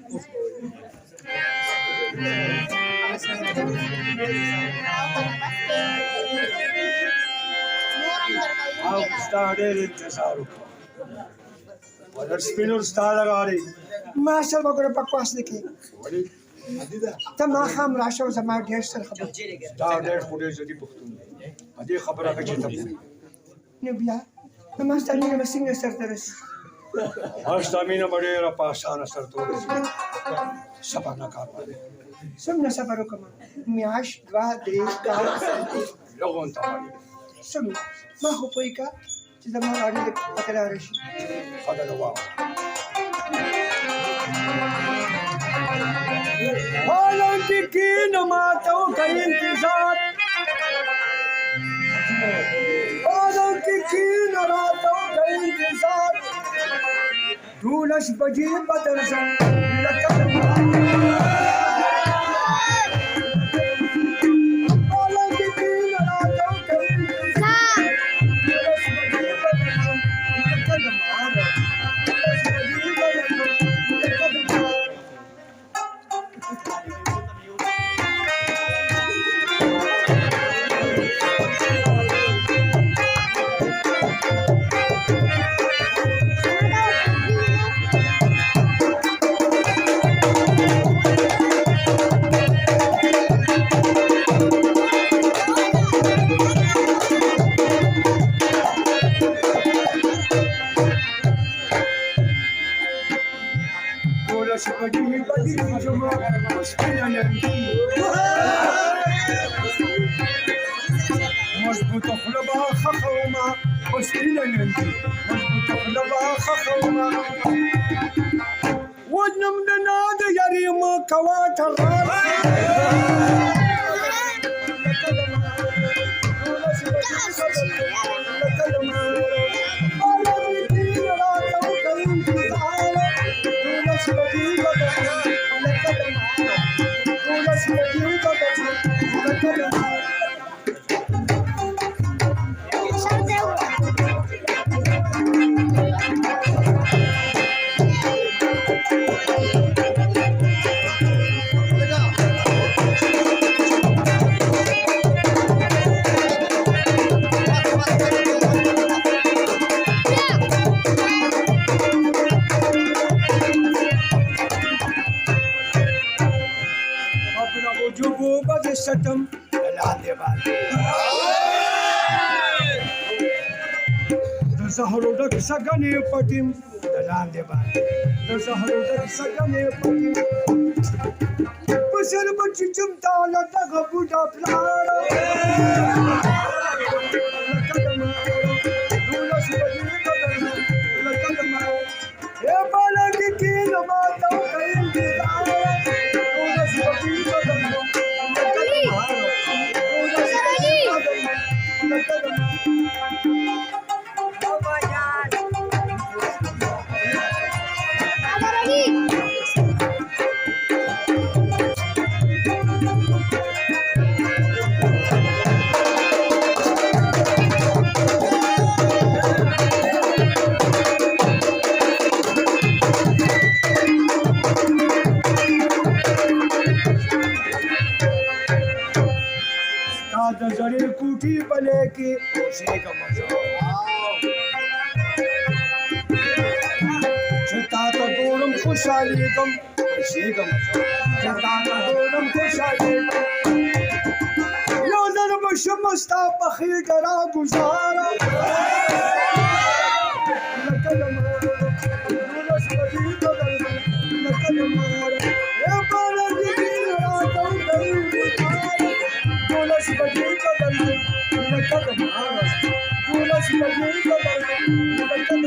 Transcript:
आप स्टार्टेड इंतजार और स्पिनर स्टार लगा रही मास्टर बगैर बकवास लिखे तमाम हम राशों से मार ढेर सर खबर स्टार्टेड खुदे जदी पुख्तून अदे खबर का चिता नबिया मास्टर ने मसिंग सर तरस स्टामिना बड़े पासान असर तो सपना कार वाले سمنا سفركم ميعاش دوا دري كار لغون تماري سمنا ما هو بويكا تدا ما راني لك بكرارش هذا الواو Olympique ما توقع انتظار Olympique ما توقع انتظار دولش بجيب بدرسا لك مظبوط خلبا خخوما وسكينة ننتي مظبوط خلبا خخوما ودنم دناد يريما كواتر ستم لاندې باندې د زهرو ډک سګنې پټیم لاندې باندې د زهرو ډک سګنې پټیم په سر بچ چمتا لټغه بوډا پلار की खुशी का मजा चता तो गोरम खुशहाली गम खुशी का मजा चता तो गोरम खुशहाली यो दर बशमस्ता बखी करा गुजारा लकल मारो दूरस बदी बदल लकल मारो ये बाला की रात गई दूरस बदी बदल لقد